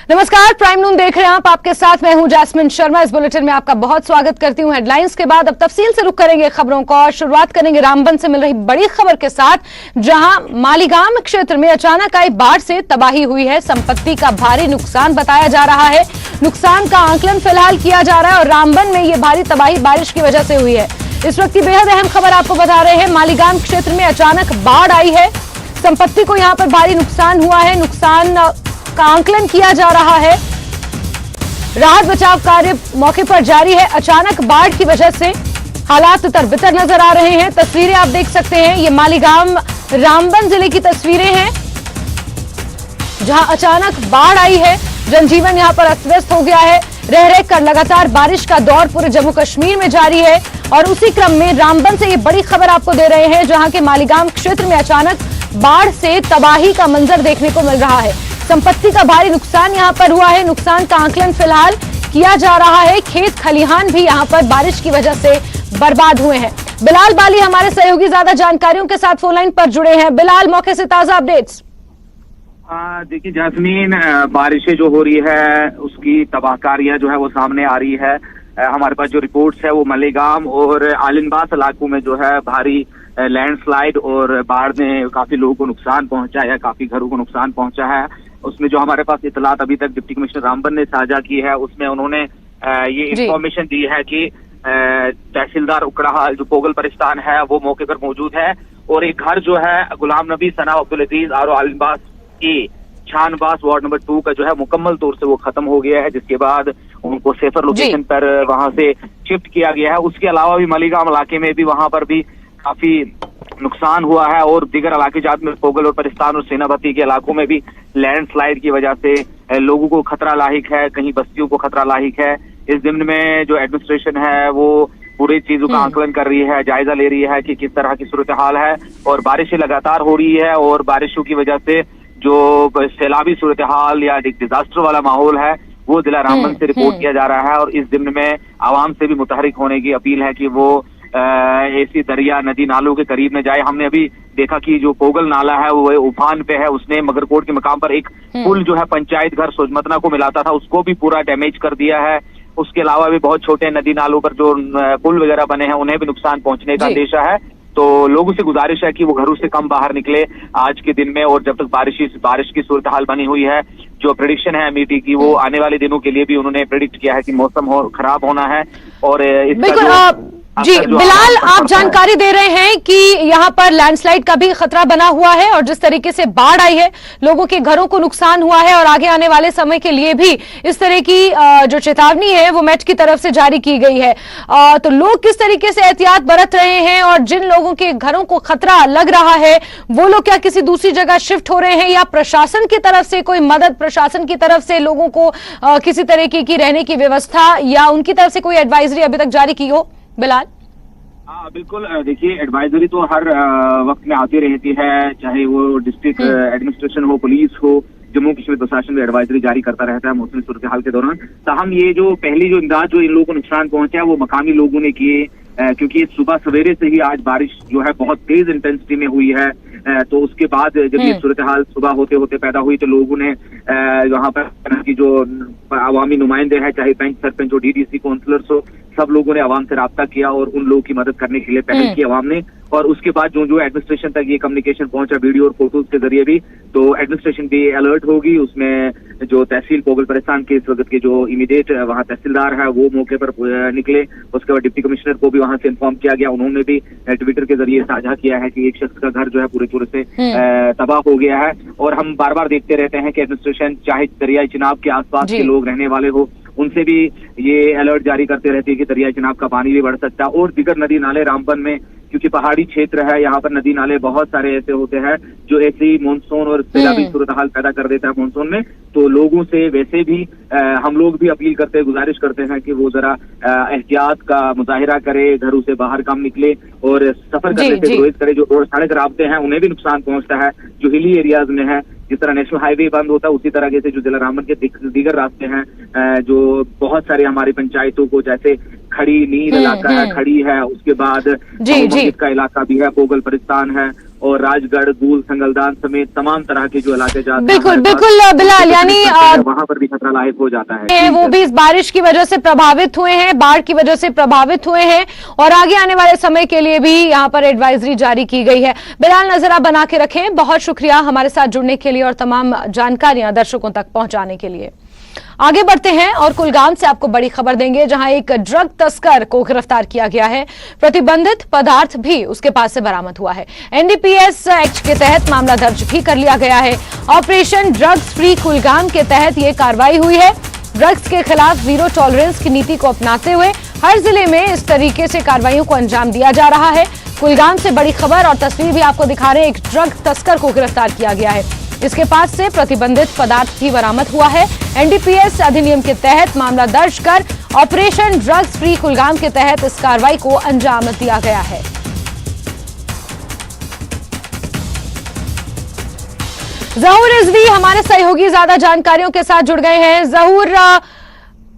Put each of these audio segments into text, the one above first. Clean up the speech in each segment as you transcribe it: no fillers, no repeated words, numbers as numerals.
नमस्कार, प्राइम नून देख रहे हैं आप। आपके साथ मैं हूं जैस्मिन शर्मा। इस बुलेटिन में आपका बहुत स्वागत करती हूं। हेडलाइंस के बाद अब तफसील से रुख करेंगे खबरों को और शुरुआत करेंगे रामबन से मिल रही बड़ी खबर के साथ, जहां मालीगाम क्षेत्र में अचानक आई बाढ़ से तबाही हुई है। संपत्ति का भारी नुकसान बताया जा रहा है। नुकसान का आंकलन फिलहाल किया जा रहा है और रामबन में ये भारी तबाही बारिश की वजह से हुई है। इस वक्त की बेहद अहम खबर आपको बता रहे हैं। मालीगाम क्षेत्र में अचानक बाढ़ आई है। संपत्ति को यहां पर भारी नुकसान हुआ है। नुकसान का आंकलन किया जा रहा है। राहत बचाव कार्य मौके पर जारी है। अचानक बाढ़ की वजह से हालात उतर-बितर नजर आ रहे हैं। तस्वीरें आप देख सकते हैं। ये मालीगाम रामबन जिले की तस्वीरें हैं, जहां अचानक बाढ़ आई है। जनजीवन यहां पर अस्त-व्यस्त हो गया है। रह रहकर लगातार बारिश का दौर पूरे जम्मू कश्मीर में जारी है और उसी क्रम में रामबन से ये बड़ी खबर आपको दे रहे हैं, जहां के मालीगाम क्षेत्र में अचानक बाढ़ से तबाही का मंजर देखने को मिल रहा है। संपत्ति का भारी नुकसान यहां पर हुआ है। नुकसान का आंकलन फिलहाल किया जा रहा है। खेत खलिहान भी यहां पर बारिश की वजह से बर्बाद हुए हैं। बिलाल बाली हमारे सहयोगी ज्यादा जानकारियों के साथ फोन लाइन पर जुड़े हैं। बिलाल, मौके से ताजा अपडेट्स। देखिए जैस्मीन, बारिशें जो हो रही है उसकी तबाहकारियां जो है वो सामने आ रही है। हमारे पास जो रिपोर्ट्स है वो मालीगाम और आलिनबास इलाकों में जो है भारी लैंडस्लाइड और बाढ़ ने काफी लोगों को नुकसान पहुंचा है, काफी घरों को नुकसान पहुंचा है। उसमें जो हमारे पास इतलात अभी तक डिप्टी कमिश्नर रामबन ने साझा की है, उसमें उन्होंने ये इंफॉर्मेशन दी है कि तहसीलदार उकड़ाहाल जो पोगल परिस्तान है वो मौके पर मौजूद है और एक घर जो है गुलाम नबी सना अब्दुल अजीज आर आलिनबास की छानबास वार्ड नंबर 2 का जो है मुकम्मल तौर से वो खत्म हो गया है, जिसके बाद उनको सेफर लोकेशन पर वहां से शिफ्ट किया गया है। उसके अलावा भी मालीगाम इलाके में भी वहां पर भी काफी नुकसान हुआ है और दीगर इलाके जात में पोगल और परिस्तान और सेनापति के इलाकों में भी लैंडस्लाइड की वजह से लोगों को खतरा लाहिक है, कहीं बस्तियों को खतरा लाहिक है। इस दिन में जो एडमिनिस्ट्रेशन है वो पूरी चीजों का आंकलन कर रही है, जायजा ले रही है कि किस तरह की सूरत हाल है और बारिशें लगातार हो रही है और बारिशों की वजह से जो सैलाबी सूरत हाल या डिजास्टर वाला माहौल है वो जिला रामबन से रिपोर्ट किया जा रहा है। और इस दिन में आवाम से भी मुतहरिक होने की अपील है कि वो ऐसी दरिया नदी नालों के करीब न जाए। हमने अभी देखा कि जो पोगल नाला है वो उफान पे है। उसने मगरकोट के मकाम पर एक पुल जो है पंचायत घर सोजमतना को मिलाता था, उसको भी पूरा डैमेज कर दिया है। उसके अलावा भी बहुत छोटे नदी नालों पर जो पुल वगैरह बने हैं उन्हें भी नुकसान पहुंचने का अंदेशा है। तो लोगों से गुजारिश है कि वो घरों से कम बाहर निकले आज के दिन में, और जब तक बारिश की सूरत हाल बनी हुई है। जो प्रेडिक्शन है एमईटी की वो आने वाले दिनों के लिए भी उन्होंने प्रेडिक्ट किया है कि मौसम खराब होना है। और जी बिलाल, आप जानकारी दे रहे हैं कि यहाँ पर लैंडस्लाइड का भी खतरा बना हुआ है और जिस तरीके से बाढ़ आई है लोगों के घरों को नुकसान हुआ है और आगे आने वाले समय के लिए भी इस तरह की जो चेतावनी है वो मेट की तरफ से जारी की गई है। तो लोग किस तरीके से एहतियात बरत रहे हैं और जिन लोगों के घरों को खतरा लग रहा है वो लोग क्या किसी दूसरी जगह शिफ्ट हो रहे हैं या प्रशासन की तरफ से कोई मदद, प्रशासन की तरफ से लोगों को किसी तरीके की रहने की व्यवस्था या उनकी तरफ से कोई एडवाइजरी अभी तक जारी की हो? बिलाल, हाँ बिल्कुल, देखिए एडवाइजरी तो हर वक्त में आती रहती है, चाहे वो डिस्ट्रिक्ट एडमिनिस्ट्रेशन हो, पुलिस हो, जम्मू कश्मीर प्रशासन भी एडवाइजरी जारी करता रहता है मौसमी सूरत हाल के दौरान। ताहम ये जो पहली जो इमदाद जो इन लोगों को नुकसान पहुंचा है वो मकामी लोगों ने किए, क्योंकि सुबह सवेरे से ही आज बारिश जो है बहुत तेज इंटेंसिटी में हुई है। तो उसके बाद जब ये सूरत हाल सुबह होते होते पैदा हुई तो लोगों ने वहाँ पर की जो अवामी नुमाइंदे हैं, चाहे पंच, सरपंच हो, डीडीसी, काउंसलर्स हो, सब लोगों ने आवाम से राब्ता किया और उन लोगों की मदद करने के लिए पहल की आवाम ने। और उसके बाद जो एडमिनिस्ट्रेशन तक ये कम्युनिकेशन पहुंचा वीडियो और फोटोज के जरिए भी, तो एडमिनिस्ट्रेशन भी अलर्ट होगी। उसमें जो तहसील पोगल परिस्तान के इस वक्त के जो इमीडिएट वहाँ तहसीलदार है वो मौके पर निकले। उसके बाद डिप्टी कमिश्नर को भी वहां से इन्फॉर्म किया गया, उन्होंने भी ट्विटर के जरिए साझा किया है कि एक शख्स का घर जो है पूरे तौर से तबाह हो गया है। और हम बार बार देखते रहते हैं कि एडमिनिस्ट्रेशन चाहे दरियाई चिनाब के आसपास के लोग रहने वाले हो उनसे भी ये अलर्ट जारी करते रहते हैं कि दरियाई चिनाब का पानी भी बढ़ सकता है। और दिगर नदी नाले रामबन में, क्योंकि पहाड़ी क्षेत्र है, यहाँ पर नदी नाले बहुत सारे ऐसे होते हैं जो ऐसे ही मानसून और सैलाबी सूरत हाल पैदा कर देता है मानसून में। तो लोगों से वैसे भी हम लोग भी अपील करते हैं, गुजारिश करते हैं कि वो जरा एहतियात का मुजाहिरा करे, घरों से बाहर कम निकले और सफर करने से गुरेज करे। जो रोड सड़क राब्ते हैं उन्हें भी नुकसान पहुंचता है जो हिली एरियाज में है। जिस तरह नेशनल हाईवे बंद होता है उसी तरह से जो जिला रामबन के दीगर रास्ते हैं, जो बहुत सारे हमारी पंचायतों को, जैसे खड़ी नील इलाका है, खड़ी है, उसके बाद का इलाका भी है, पोगल परिस्तान है, और राजगढ़, दूल, संगलदान समेत तमाम तरह के जो इलाके जाते हैं बिल्कुल बिल्कुल बिलाल, यानी वहां पर भी खतरा लाहिक हो जाता है वो भी इस बारिश की वजह से प्रभावित हुए हैं, बाढ़ की वजह से प्रभावित हुए हैं और आगे आने वाले समय के लिए भी यहाँ पर एडवाइजरी जारी की गई है। बिलाल, नजर आप बना के रखें। बहुत शुक्रिया हमारे साथ जुड़ने के लिए और तमाम जानकारियां दर्शकों तक पहुंचाने के लिए। आगे बढ़ते हैं और कुलगाम से आपको बड़ी खबर देंगे, जहां एक ड्रग तस्कर को गिरफ्तार किया गया है। प्रतिबंधित पदार्थ भी उसके पास से बरामद हुआ है। एनडीपीएस एक्ट के तहत मामला दर्ज भी कर लिया गया है। ऑपरेशन ड्रग्स फ्री कुलगाम के तहत यह कार्रवाई हुई है। ड्रग्स के खिलाफ जीरो टॉलरेंस की नीति को अपनाते हुए हर जिले में इस तरीके से कार्रवाइयों को अंजाम दिया जा रहा है। कुलगाम से बड़ी खबर और तस्वीर भी आपको दिखा रहे हैं। एक ड्रग तस्कर को गिरफ्तार किया गया है। इसके पास से प्रतिबंधित पदार्थ भी बरामद हुआ है। एनडीपीएस अधिनियम के तहत मामला दर्ज कर ऑपरेशन ड्रग्स फ्री कुलगाम के तहत इस कार्रवाई को अंजाम दिया गया है। जहूर रिजवी हमारे सहयोगी ज्यादा जानकारियों के साथ जुड़ गए हैं। जहूर,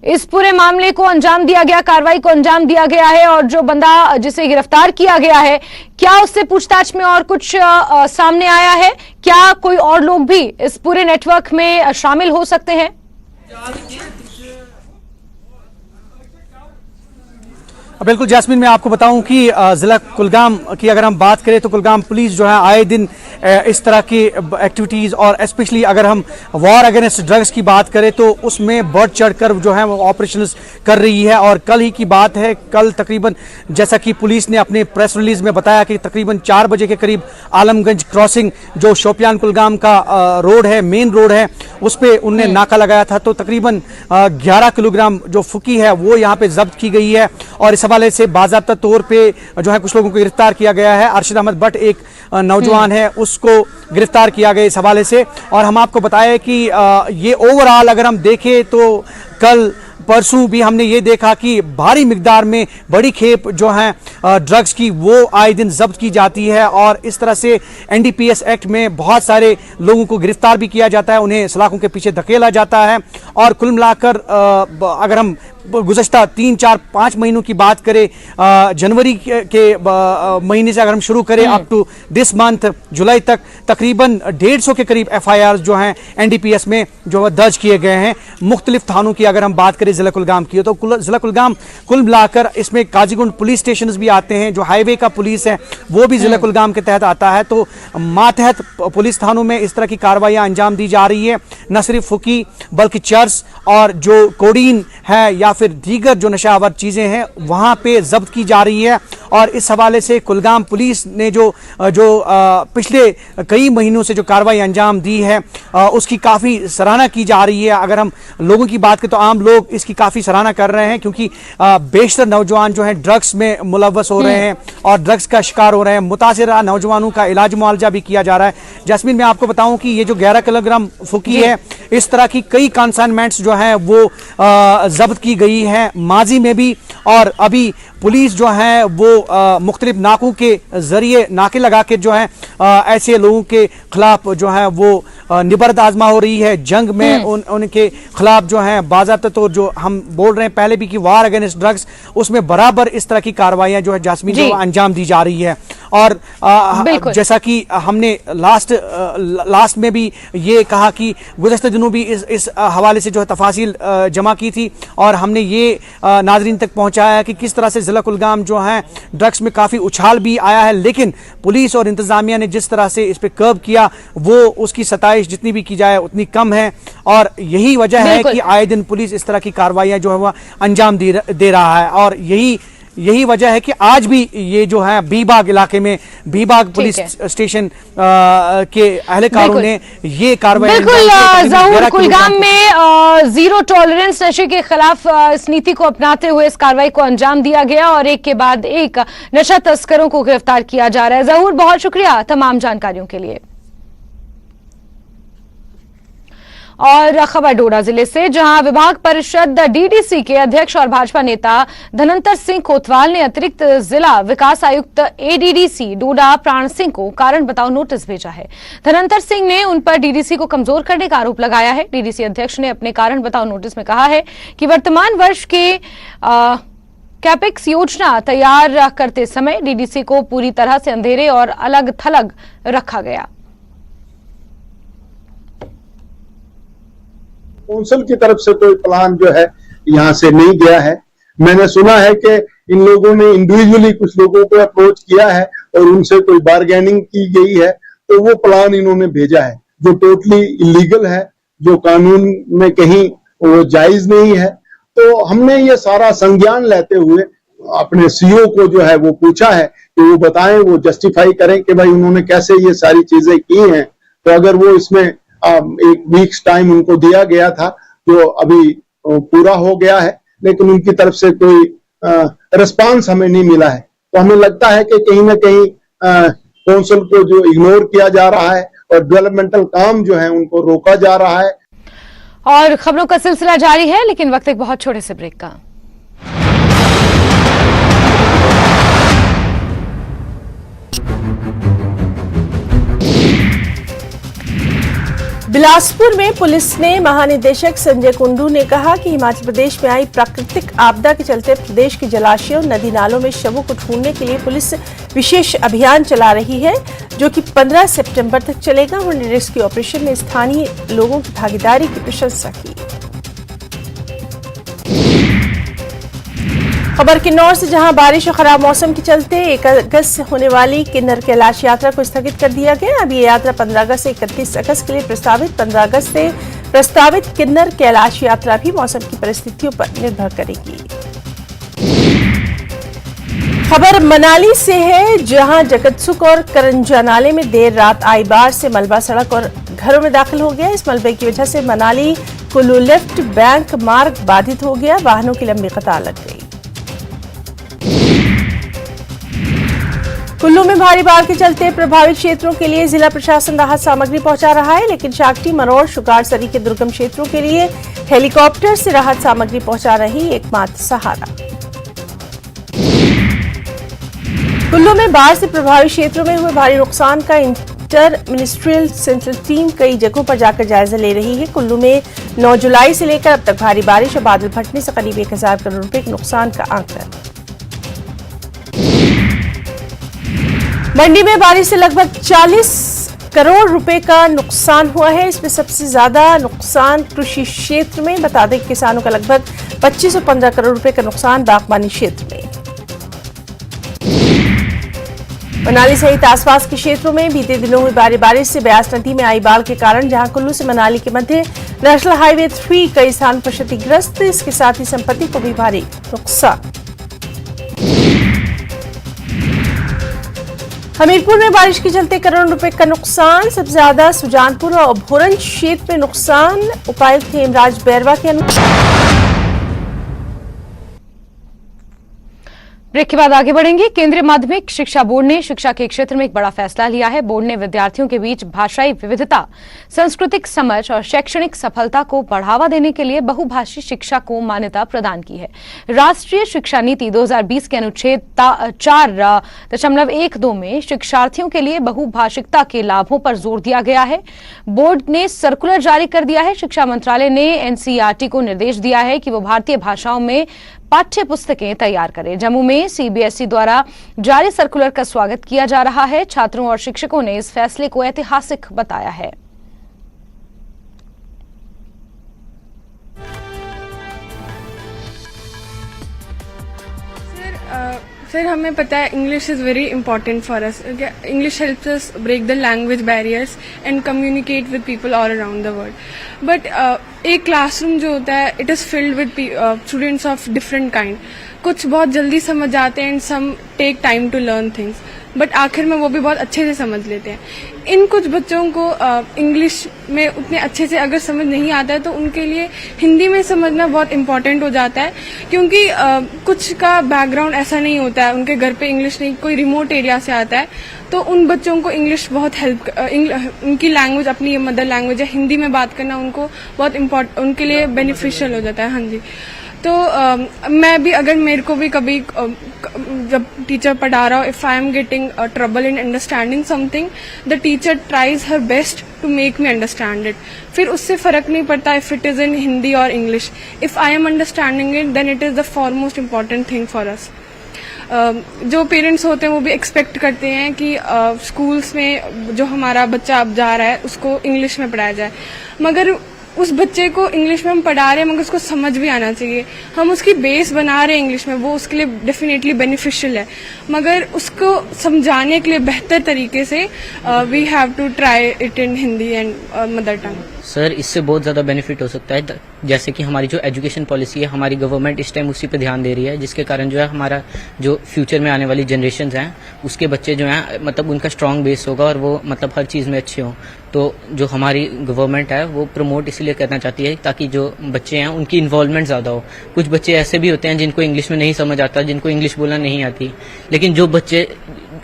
इस पूरे मामले को अंजाम दिया गया, कार्रवाई को अंजाम दिया गया है और जो बंदा जिसे गिरफ्तार किया गया है, क्या उससे पूछताछ में और कुछ सामने आया है? क्या कोई और लोग भी इस पूरे नेटवर्क में शामिल हो सकते हैं? बिल्कुल जैस्मीन, मैं आपको बताऊं कि जिला कुलगाम की अगर हम बात करें तो कुलगाम पुलिस जो है आए दिन इस तरह की एक्टिविटीज़ और स्पेशली अगर हम वॉर अगेंस्ट ड्रग्स की बात करें तो उसमें बढ़ चढ़कर जो है वो ऑपरेशंस कर रही है। और कल ही की बात है, कल तकरीबन जैसा कि पुलिस ने अपने प्रेस रिलीज में बताया कि तकरीबन 4 बजे के करीब आलमगंज क्रॉसिंग जो शोपियान कुलगाम का रोड है, मेन रोड है, उस पर उनने नाका लगाया था। तो तकरीबन 11 किलोग्राम जो फुकी है वो यहाँ पे जब्त की गई है और इस हवाले से बाज़ाब्ता तौर पे जो है कुछ लोगों को गिरफ्तार किया गया है। अरशद अहमद भट्ट एक नौजवान है, उसको गिरफ्तार किया गया इस हवाले से। और हम आपको बताएं कि ये ओवरऑल अगर हम देखें तो कल परसों भी हमने ये देखा कि भारी मिकदार में बड़ी खेप जो है ड्रग्स की वो आए दिन जब्त की जाती है और इस तरह से एनडीपीएस एक्ट में बहुत सारे लोगों को गिरफ्तार भी किया जाता है, उन्हें सलाखों के पीछे धकेला जाता है। और कुल मिलाकर अगर हम गुज़श्ता 3, 4, 5 महीनों की बात करें, जनवरी के महीने से अगर हम शुरू करें अप टू दिस मंथ जुलाई तक तकरीबन 150 के करीब एफआईआर जो हैं एनडीपीएस में जो दर्ज किए गए हैं मुख्तलिफ थानों की। अगर हम बात करें जिला कुलगाम की तो जिला कुलगाम कुल मिलाकर इसमें काजीगुंड पुलिस स्टेशन भी आते हैं, जो हाईवे का पुलिस है वो भी जिला कुलगाम के तहत आता है। तो मातहत पुलिस थानों में इस तरह की कार्रवाइयाँ अंजाम दी जा रही है। न सिर्फ फुकी बल्कि चर्स और जो कोडीन है या फिर दीगर जो नशावर चीज़ें हैं वहाँ पे जब्त की जा रही है। और इस हवाले से कुलगाम पुलिस ने जो पिछले कई महीनों से जो कार्रवाई अंजाम दी है उसकी काफ़ी सराहना की जा रही है। अगर हम लोगों की बात करें तो आम लोग इसकी काफ़ी सराहना कर रहे हैं क्योंकि बेशतर नौजवान जो हैं ड्रग्स में मुलव्वस हो रहे हैं और ड्रग्स का शिकार हो रहे हैं। मुतासिरा नौजवानों का इलाज मुआवजा भी किया जा रहा है। जैस्मीन, मैं आपको बताऊं कि ये जो 11 किलोग्राम फुकी है, इस तरह की कई कंसाइनमेंट्स जो हैं वो जब्त की गई है माजी में भी। और अभी पुलिस जो है वो मुख्तलिफ नाकों के जरिए नाके लगा के जो है ऐसे लोगों के खिलाफ जो है वो निबर्द आजमा हो रही है। जंग में उनके खिलाफ जो है बाज़ाब्ता तौर जो हम बोल रहे हैं पहले भी कि वार अगेंस्ट ड्रग्स, उसमें बराबर इस तरह की कार्रवाइयां जो है जास्मीन जो अंजाम दी जा रही है। और जैसा कि हमने लास्ट में भी ये कहा कि गुज़श्ता दिनों भी इस हवाले से जो है तफासिल जमा की थी और हमने ये नाजरीन तक पहुंचाया कि किस तरह से जिला कुलगाम जो है ड्रग्स में काफ़ी उछाल भी आया है, लेकिन पुलिस और इंतज़ामिया ने जिस तरह से इस पर कर्ब किया वो उसकी सताइश जितनी भी की जाए उतनी कम है। और यही वजह है कि आए दिन पुलिस इस तरह की कार्रवाइयाँ जो है वह अंजाम दे रहा है। और यही वजह है कि आज भी ये जो है बीबाग इलाके में बीबाग पुलिस स्टेशन के अहलकारों ने ये कार्रवाई बिल्कुल जहूर कुलगाम में जीरो टॉलरेंस नशे के खिलाफ इस नीति को अपनाते हुए इस कार्रवाई को अंजाम दिया गया और एक के बाद एक नशा तस्करों को गिरफ्तार किया जा रहा है। जहूर, बहुत शुक्रिया तमाम जानकारियों के लिए। और खबर डोडा जिले से, जहां विभाग परिषद डीडीसी के अध्यक्ष और भाजपा नेता धनंतर सिंह कोतवाल ने अतिरिक्त जिला विकास आयुक्त एडीडीसी डोडा प्राण सिंह को कारण बताओ नोटिस भेजा है। धनंतर सिंह ने उन पर डीडीसी को कमजोर करने का आरोप लगाया है। डीडीसी अध्यक्ष ने अपने कारण बताओ नोटिस में कहा है कि वर्तमान वर्ष के कैपेक्स योजना तैयार करते समय डीडीसी को पूरी तरह से अंधेरे और अलग थलग रखा गया। कौंसिल की तरफ से कोई प्लान जो है यहाँ से नहीं गया है। मैंने सुना है कि इन लोगों ने इंडिविजुअली कुछ लोगों को अप्रोच किया है और उनसे कोई बार्गेनिंग की गई है, तो वो प्लान इन्होंने भेजा है जो टोटली इलीगल है, जो कानून में कहीं वो जायज नहीं है। तो हमने ये सारा संज्ञान लेते हुए अपने सीओ को जो है वो पूछा है कि वो बताएं, वो जस्टिफाई करें कि भाई उन्होंने कैसे ये सारी चीजें की हैं। तो अगर वो इसमें एक वीक्स टाइम उनको दिया गया था जो अभी पूरा हो गया है, लेकिन उनकी तरफ से कोई रिस्पांस हमें नहीं मिला है। तो हमें लगता है कि कहीं ना कहीं कौंसिल को जो इग्नोर किया जा रहा है और डेवलपमेंटल काम जो है उनको रोका जा रहा है। और खबरों का सिलसिला जारी है, लेकिन वक्त एक बहुत छोटे से ब्रेक का। बिलासपुर में पुलिस ने महानिदेशक संजय कुंडू ने कहा कि हिमाचल प्रदेश में आई प्राकृतिक आपदा के चलते प्रदेश के जलाशयों, नदी नालों में शवों को ढूंढने के लिए पुलिस विशेष अभियान चला रही है, जो कि 15 सितंबर तक चलेगा। उन्होंने रेस्क्यू ऑपरेशन में स्थानीय लोगों की भागीदारी की प्रशंसा की। खबर किन्नौर से, जहां बारिश और खराब मौसम के चलते 1 अगस्त से होने वाली किन्नर कैलाश यात्रा को स्थगित कर दिया गया। अब ये यात्रा 15 अगस्त से 31 अगस्त के लिए प्रस्तावित 15 अगस्त से प्रस्तावित किन्नर कैलाश यात्रा भी मौसम की परिस्थितियों पर निर्भर करेगी। खबर मनाली से है, जहां जगतसुख और करंजा नाले में देर रात आई बाढ़ से मलबा सड़क और घरों में दाखिल हो गया। इस मलबे की वजह से मनाली कुल्लू लेफ्ट बैंक मार्ग बाधित हो गया, वाहनों की लंबी कतार लग गई। कुल्लू में भारी बाढ़ के चलते प्रभावित क्षेत्रों के लिए जिला प्रशासन राहत सामग्री पहुंचा रहा है, लेकिन शाक्टी, मरोड़, शुगारसरी के दुर्गम क्षेत्रों के लिए हेलीकॉप्टर से राहत सामग्री पहुंचा रही एकमात्र सहारा। कुल्लू में बाढ़ से प्रभावित क्षेत्रों में हुए भारी नुकसान का इंटर मिनिस्ट्रियल सेंट्रल टीम कई जगहों पर जाकर जायजा ले रही है। कुल्लू में 9 जुलाई से लेकर अब तक भारी बारिश और बादल फटने से करीब 1000 करोड़ रुपए के नुकसान का आंकलन। मंडी में बारिश से लगभग 40 करोड़ रुपए का नुकसान हुआ है। इसमें सबसे ज्यादा नुकसान कृषि क्षेत्र में, बता दें किसानों का लगभग 2515 करोड़ रुपए का नुकसान बागबानी क्षेत्र में। मनाली सहित आसपास के क्षेत्रों में बीते दिनों हुई भारी बारिश से ब्यास नदी में आई बाढ़ के कारण जहां कुल्लू से मनाली के मध्य नेशनल हाईवे 3 कई स्थान पर क्षतिग्रस्त, इसके साथ ही संपत्ति को भी भारी नुकसान। हमीरपुर में बारिश के चलते करोड़ों रुपए का नुकसान, सबसे ज्यादा सुजानपुर और भोरंज क्षेत्र में नुकसान। उपायुक्त हेमराज बैरवा के अनुसार। ब्रेक के बाद आगे बढ़ेंगे। केंद्रीय माध्यमिक शिक्षा बोर्ड ने शिक्षा के क्षेत्र में एक बड़ा फैसला लिया है। बोर्ड ने विद्यार्थियों के बीच भाषाई विविधता, सांस्कृतिक समझ और शैक्षणिक सफलता को बढ़ावा देने के लिए बहुभाषी शिक्षा को मान्यता प्रदान की है। राष्ट्रीय शिक्षा नीति 2020 के अनुच्छेद 4.12 में शिक्षार्थियों के लिए बहुभाषिकता के लाभों पर जोर दिया गया है। बोर्ड ने सर्कुलर जारी कर दिया है। शिक्षा मंत्रालय ने एनसीईआरटी को निर्देश दिया है कि वो भारतीय भाषाओं में पाठ्य पुस्तकें तैयार करें। जम्मू में सीबीएसई द्वारा जारी सर्कुलर का स्वागत किया जा रहा है। छात्रों और शिक्षकों ने इस फैसले को ऐतिहासिक बताया है। सर हमें पता है English is very important for us. English helps us break the language barriers and communicate with people all around the world. But एक क्लासरूम जो होता है it is filled with students of different kind. कुछ बहुत जल्दी समझ जाते हैं and some take time to learn things, but आखिर में वो भी बहुत अच्छे से समझ लेते हैं। इन कुछ बच्चों को इंग्लिश में उतने अच्छे से अगर समझ नहीं आता है तो उनके लिए हिंदी में समझना बहुत इम्पोर्टेंट हो जाता है, क्योंकि कुछ का बैकग्राउंड ऐसा नहीं होता है, उनके घर पे इंग्लिश नहीं, कोई रिमोट एरिया से आता है, तो उन बच्चों को इंग्लिश बहुत उनकी लैंग्वेज, अपनी मदर लैंग्वेज है हिंदी में बात करना उनको बहुत उनके लिए बेनिफिशियल हो जाता है। हाँ जी, तो मैं भी, अगर मेरे को भी कभी जब टीचर पढ़ा रहा हो, if I am getting trouble in understanding something, the teacher tries her best to make me understand it. फिर उससे फर्क नहीं पड़ता if it is in Hindi और English. If I am understanding it, then it is the foremost important thing for us. जो parents होते हैं वो भी एक्सपेक्ट करते हैं कि स्कूल्स में जो हमारा बच्चा अब जा रहा है उसको इंग्लिश में पढ़ाया जाए, मगर उस बच्चे को इंग्लिश में हम पढ़ा रहे हैं मगर उसको समझ भी आना चाहिए. हम उसकी बेस बना रहे हैं इंग्लिश में, वो उसके लिए डेफिनेटली बेनिफिशियल है, मगर उसको समझाने के लिए बेहतर तरीके से we have to try it in Hindi and mother tongue. Sir, इससे बहुत ज़्यादा बेनिफिट हो सकता है. जैसे कि हमारी जो एजुकेशन पॉलिसी है, हमारी गवर्नमेंट इस टाइम उसी पे ध्यान दे रही है, जिसके कारण जो है हमारा जो फ्यूचर में आने वाली जनरेशन हैं उसके बच्चे जो हैं मतलब उनका स्ट्रांग बेस होगा और वो मतलब हर चीज़ में अच्छे हों. तो जो हमारी गवर्नमेंट है वो प्रमोट इसलिए करना चाहती है ताकि जो बच्चे हैं उनकी इन्वॉल्वमेंट ज़्यादा हो. कुछ बच्चे ऐसे भी होते हैं जिनको इंग्लिश में नहीं समझ आता, जिनको इंग्लिश बोलना नहीं आती, लेकिन जो बच्चे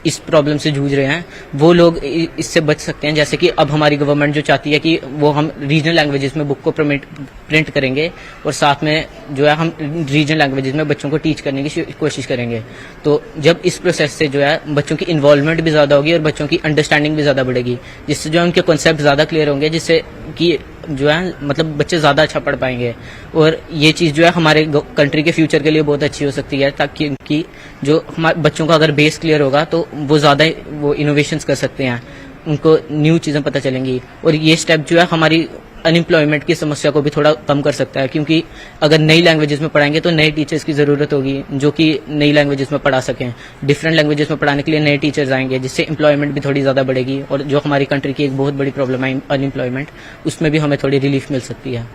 इस प्रॉब्लम से जूझ रहे हैं वो लोग इससे बच सकते हैं. जैसे कि अब हमारी गवर्नमेंट जो चाहती है कि वो हम रीजनल लैंग्वेजेस में बुक को प्रिंट करेंगे और साथ में जो है हम रीजनल लैंग्वेजेस में बच्चों को टीच करने की कोशिश करेंगे. तो जब इस प्रोसेस से जो है बच्चों की इन्वॉल्वमेंट भी ज़्यादा होगी और बच्चों की अंडरस्टैंडिंग भी ज़्यादा बढ़ेगी, जिससे जो है उनके कॉन्सेप्ट ज़्यादा क्लियर होंगे, जिससे कि जो है मतलब बच्चे ज़्यादा अच्छा पढ़ पाएंगे. और ये चीज़ जो है हमारे कंट्री के फ्यूचर के लिए बहुत अच्छी हो सकती है, ताकि कि जो हमारे बच्चों का अगर बेस क्लियर होगा तो वो ज़्यादा वो इनोवेशंस कर सकते हैं, उनको न्यू चीज़ें पता चलेंगी. और ये स्टेप जो है हमारी अनएम्प्लॉयमेंट की समस्या को भी थोड़ा कम कर सकता है, क्योंकि अगर नई लैंग्वेजेस में पढ़ाएंगे तो नए टीचर्स की ज़रूरत होगी जो कि नई लैंग्वेजेस में पढ़ा सकें. डिफरेंट लैंग्वेजेस में पढ़ाने के लिए नए टीचर्स आएंगे, जिससे एम्प्लॉयमेंट भी थोड़ी ज़्यादा बढ़ेगी. और जो हमारी कंट्री की एक बहुत बड़ी प्रॉब्लम है अनएम्प्लॉयमेंट, उसमें भी हमें थोड़ी रिलीफ मिल सकती है.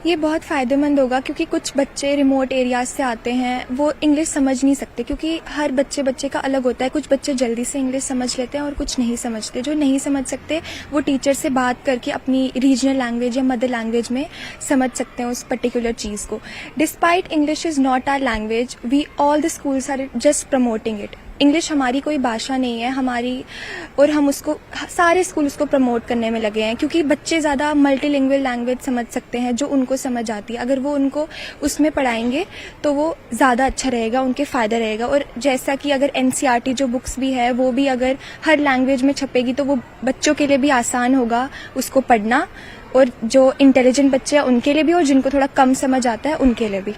ये बहुत फ़ायदेमंद होगा क्योंकि कुछ बच्चे रिमोट एरियाज से आते हैं, वो इंग्लिश समझ नहीं सकते क्योंकि हर बच्चे का अलग होता है. कुछ बच्चे जल्दी से इंग्लिश समझ लेते हैं और कुछ नहीं समझते. जो नहीं समझ सकते वो टीचर से बात करके अपनी रीजनल लैंग्वेज या मदर लैंग्वेज में समझ सकते हैं उस पर्टिकुलर चीज़ को. Despite English is not our language, we all the schools are just promoting it. English हमारी कोई भाषा नहीं है हमारी, और हम उसको सारे स्कूल उसको प्रमोट करने में लगे हैं क्योंकि बच्चे ज़्यादा मल्टीलिंगुअल लैंग्वेज समझ सकते हैं जो उनको समझ आती है. अगर वो उनको उसमें पढ़ाएंगे तो वो ज़्यादा अच्छा रहेगा, उनके फ़ायदा रहेगा. और जैसा कि अगर NCERT जो बुक्स भी है वो भी अगर हर लैंग्वेज में छपेगी तो वो बच्चों के लिए भी आसान होगा उसको पढ़ना, और जो इंटेलिजेंट बच्चे हैं उनके लिए भी और जिनको थोड़ा कम समझ आता है उनके लिए भी.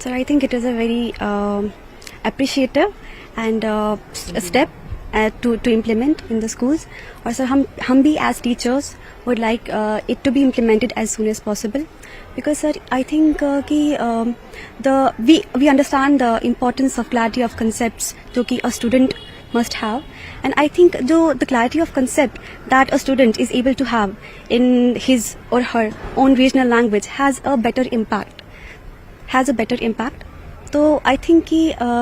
Sir, I think it is a very appreciative and step to implement in the schools. और सर हम भी as teachers would like it to be implemented as soon as possible, because sir I think कि we understand the importance of clarity of concepts जो कि a student must have, and I think the clarity of concept that a student is able to have in his or her own regional language has a better impact. तो I think कि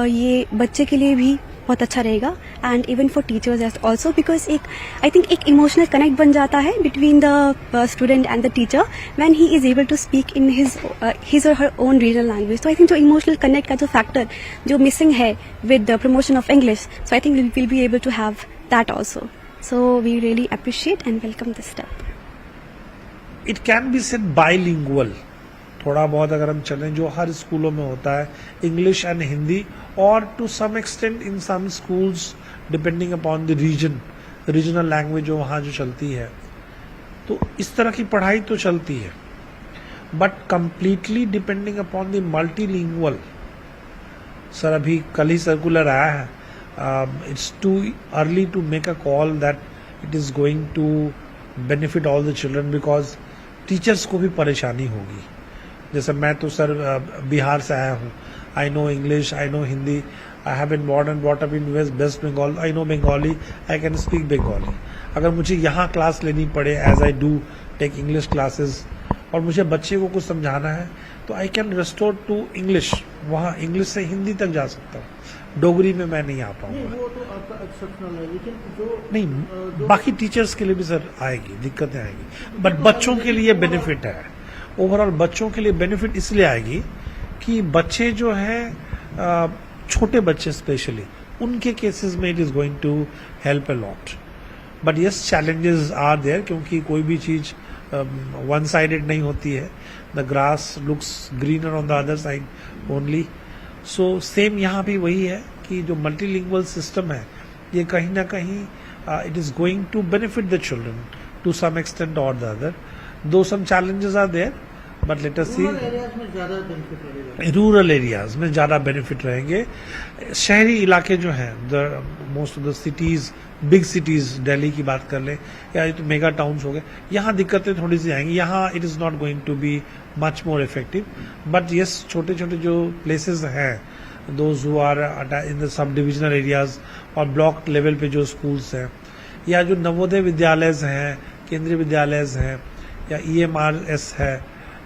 ये बच्चे के लिए भी बहुत अच्छा रहेगा and even for teachers also, because I think एक इमोशनल कनेक्ट बन जाता है between the student and the teacher when he is able to speak in his or her own regional language. तो आई थिंक जो emotional connect का जो factor जो missing है with the promotion of English, so I think we will be able to have that also. So we really appreciate and welcome this step. It can be said bilingual, थोड़ा बहुत अगर हम चलें जो हर स्कूलों में होता है, इंग्लिश एंड हिंदी, और to some extent in some schools depending upon the regional language जो वहाँ जो चलती है. तो इस तरह की पढ़ाई तो चलती है, but completely depending upon the multilingual. Sir अभी कल ही सर्कुलर आया है, it's too early to make a call that it is going to benefit all the children, because teachers को भी परेशानी होगी. जैसे मैं तो सर बिहार से आया हूँ, I know English, I know Hindi, I have been born and brought up in West Bengal, I know Bengali, I can speak Bengali. अगर मुझे यहाँ क्लास लेनी पड़े as I do take English classes, और मुझे बच्चे को कुछ समझाना है, तो I can restore to English, वहाँ इंग्लिश से हिंदी तक जा सकता हूँ. डोगरी में मैं नहीं आ पाऊंगा. वो तो आपका एक्सेप्शनल है, लेकिन जो नहीं, बाकी टीचर्स के लिए भी सर आएगी, दिक्कतें आएगी, बट बच्चों के लिए बेनिफिट है. ओवरऑल बच्चों के लिए बेनिफिट इसलिए आएगी कि बच्चे जो हैं छोटे बच्चे स्पेशली, उनके केसेस में it is going to help a lot. But yes, challenges are there, क्योंकि कोई भी चीज वन साइडेड नहीं होती है. The grass looks greener on the other side only. So same यहाँ भी वही है कि जो मल्टीलिंगुअल सिस्टम है ये कहीं ना कहीं it is going to benefit the children to some extent और the other. Though some challenges are there but let us see. Rural areas में ज़्यादा बेनिफिट रहेंगे. शहरी इलाके जो हैं the most of the cities big cities Delhi की बात कर लें या ये तो मेगा टाउन्स हो गए, यहाँ दिक्कतें थोड़ी सी आएंगी. यहाँ it is not going to be much more effective but yes छोटे छोटे जो प्लेसेस हैं those who are in the sub divisional areas और ब्लॉक लेवल पे जो स्कूल्स हैं या जो नवोदय विद्यालय हैं, केंद्रीय विद्यालय हैं या EMRS है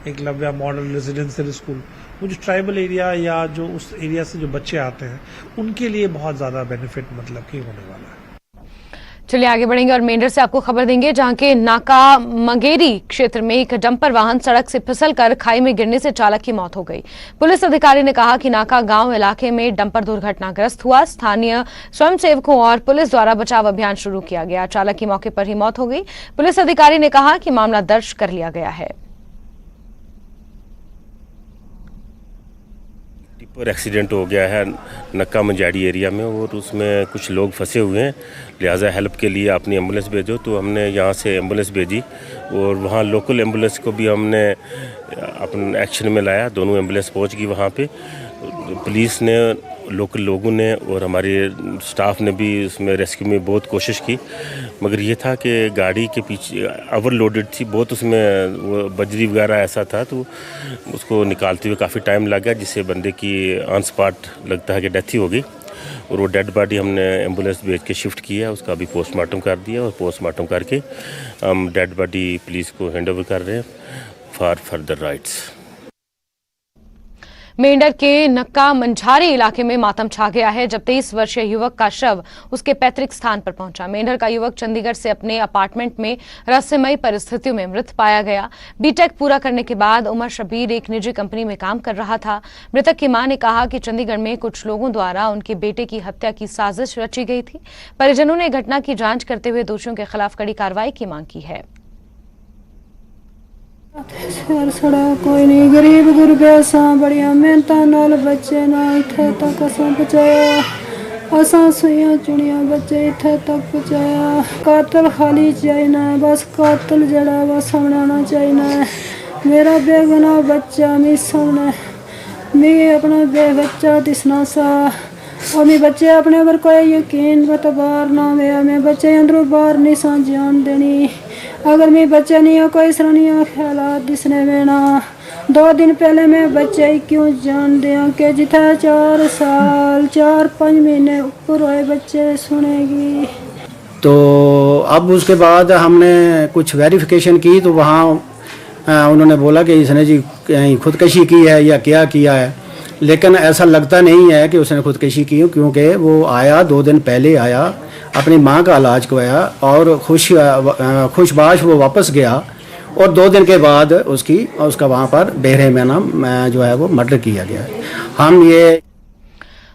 एकलव्य मॉडल रेजिडेंशियल स्कूल, वो जो ट्राइबल एरिया या जो उस एरिया से जो बच्चे आते हैं उनके लिए बहुत ज़्यादा बेनिफिट मतलब कि होने वाला है. चलिए आगे बढ़ेंगे और मेंढर से आपको खबर देंगे जहां के नाका मंगेरी क्षेत्र में एक डंपर वाहन सड़क से फिसलकर खाई में गिरने से चालक की मौत हो गई. पुलिस अधिकारी ने कहा कि नाका गांव इलाके में डंपर दुर्घटनाग्रस्त हुआ. स्थानीय स्वयंसेवकों और पुलिस द्वारा बचाव अभियान शुरू किया गया. चालक की मौके पर ही मौत हो गई. पुलिस अधिकारी ने कहा कि मामला दर्ज कर लिया गया है. टिप्पर एक्सीडेंट हो गया है नक्का मंजाड़ी एरिया में और उसमें कुछ लोग फंसे हुए हैं, लिहाजा हेल्प के लिए अपनी एम्बुलेंस भेजो. तो हमने यहाँ से एम्बुलेंस भेजी और वहाँ लोकल एम्बुलेंस को भी हमने अपन एक्शन में लाया. दोनों एम्बुलेंस पहुँच गई वहाँ पे. पुलिस ने, लोकल लोगों ने और हमारे स्टाफ ने भी उसमें रेस्क्यू में बहुत कोशिश की, मगर ये था कि गाड़ी के पीछे ओवरलोडेड थी बहुत, उसमें वो बजरी वगैरह ऐसा था तो उसको निकालते हुए काफ़ी टाइम लग गया जिससे बंदे की ऑन स्पॉट लगता है कि डेथ ही हो गई. और वो डेड बॉडी हमने एम्बुलेंस भेज के शिफ्ट किया, उसका अभी पोस्टमार्टम कर दिया और पोस्टमार्टम करके हम डेड बॉडी पुलिस को हैंड ओवर कर रहे हैं फॉर फर्दर राइट्स. मेंढर के नक्का मंझारी इलाके में मातम छा गया है जब 23 वर्षीय युवक का शव उसके पैतृक स्थान पर पहुंचा. मेंढर का युवक चंडीगढ़ से अपने अपार्टमेंट में रहस्यमयी परिस्थितियों में मृत पाया गया. बीटेक पूरा करने के बाद उमर शबीर एक निजी कंपनी में काम कर रहा था. मृतक की मां ने कहा कि चंडीगढ़ में कुछ लोगों द्वारा उनके बेटे की हत्या की साजिश रची गई थी. परिजनों ने घटना की जांच करते हुए दोषियों के खिलाफ कड़ी कार्रवाई की मांग की है. सर सड़ा कोई नहीं, गरीब गुरबे असा बड़िया मेहनता नाल बच्चे ना इत्थे तक असा पहुंचाया. असा सुइयां चुनिया बच्चे इत्थे तक पहुंचाया. कातल खाली चाहिए बस, कातल जड़ा बस समझाना चाहिए. मेरा बेगुनाह बच्चा मी सामने, मैं अपना बच्चा दिसना सा और मैं बच्चे अपने पर कोई यकीन बार ना हुआ. मैं बच्चे अंदरों बाहर नहीं सा जान देनी. अगर मैं बच्चे नहीं हो कोई सरानिया ख्याल दिसने में ना. 2 दिन पहले मैं बच्चे क्यों जान दिया कि जिथे 4 साल 4-5 महीने ऊपर हुए बच्चे सुनेगी. तो अब उसके बाद हमने कुछ वेरिफिकेशन की तो वहाँ उन्होंने बोला कि इसने जी खुदकशी की है या क्या किया है, लेकिन ऐसा लगता नहीं है कि उसने खुदकशी की, क्योंकि वो आया 2 दिन पहले आया, अपनी माँ का इलाज करवाया और खुशबाश वो वापस गया और 2 दिन के बाद उसका वहाँ पर बेहरे में ना जो है वो मर्डर किया गया. हम ये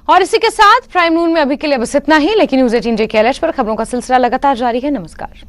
और इसी के साथ प्राइम नून में अभी के लिए बस इतना ही, लेकिन न्यूज़ 18 JKLH पर खबरों का सिलसिला लगातार जारी है. नमस्कार.